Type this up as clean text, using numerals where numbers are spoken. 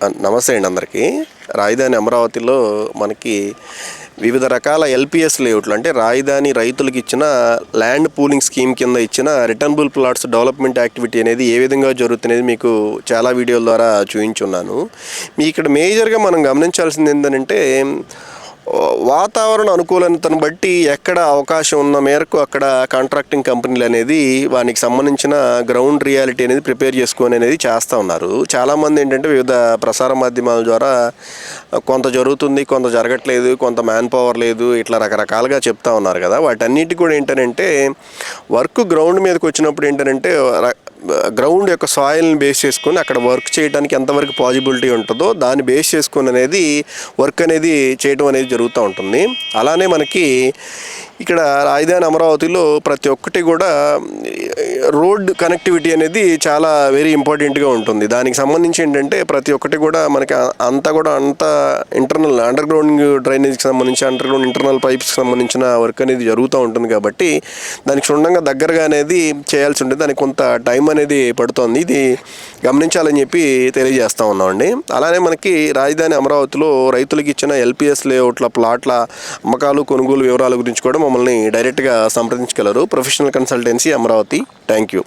నమస్తే అండి అందరికీ. రాజధాని అమరావతిలో మనకి వివిధ రకాల ఎల్పిఎస్ లేఅవుట్లు అంటే రాజధాని రైతులకు ఇచ్చిన ల్యాండ్ పూలింగ్ స్కీమ్ కింద ఇచ్చిన రిటర్నబుల్ ప్లాట్స్ డెవలప్మెంట్ యాక్టివిటీ అనేది ఏ విధంగా జరుగుతున్నది మీకు చాలా వీడియోల ద్వారా చూపించున్నాను. మీ ఇక్కడ మేజర్గా మనం గమనించాల్సింది ఏంటంటే వాతావరణ అనుకూలతను బట్టి ఎక్కడ అవకాశం ఉన్న మేరకు అక్కడ కాంట్రాక్టింగ్ కంపెనీలు అనేది వానికి సంబంధించిన గ్రౌండ్ రియాలిటీ అనేది ప్రిపేర్ చేసుకొని అనేది చేస్తూ ఉన్నారు. చాలామంది ఏంటంటే వివిధ ప్రసార మాధ్యమాల ద్వారా కొంత జరుగుతుంది, కొంత జరగట్లేదు, కొంత మ్యాన్ పవర్ లేదు, ఇట్లా రకరకాలుగా చెప్తా ఉన్నారు కదా. వాటన్నిటి కూడా ఏంటంటే వర్క్ గ్రౌండ్ మీదకి వచ్చినప్పుడు ఏంటంటే గ్రౌండ్ యొక్క సాయిల్ని బేస్ చేసుకొని అక్కడ వర్క్ చేయడానికి ఎంతవరకు పాజిబిలిటీ ఉంటుందో దాన్ని బేస్ చేసుకొని అనేది వర్క్ అనేది చేయడం అనేది జరుగుతూ ఉంటుంది. అలానే మనకి ఇక్కడ రాజధాని అమరావతిలో ప్రతి ఒక్కటి కూడా రోడ్ కనెక్టివిటీ అనేది చాలా వెరీ ఇంపార్టెంట్గా ఉంటుంది. దానికి సంబంధించి ఏంటంటే ప్రతి ఒక్కటి కూడా మనకి అంత ఇంటర్నల్ అండర్ గ్రౌండ్ డ్రైనేజ్కి సంబంధించి అండర్ గ్రౌండ్ ఇంటర్నల్ పైప్స్కి సంబంధించిన వర్క్ అనేది జరుగుతూ ఉంటుంది. కాబట్టి దానికి క్షుణ్ణంగా దగ్గరగా అనేది చేయాల్సి ఉంటుంది. దానికి కొంత టైం అనేది పడుతుంది. ఇది గమనించాలని చెప్పి తెలియజేస్తూ ఉన్నామండి. అలానే మనకి రాజధాని అమరావతిలో రైతులకు ఇచ్చిన ఎల్పిఎస్ లేఅవుట్ల ప్లాట్ల అమ్మకాలు కొనుగోలు వివరాల గురించి కూడా మమ్మల్ని డైరెక్ట్గా సంప్రదించగలరు. Professional consultancy Amaravati. Thank you.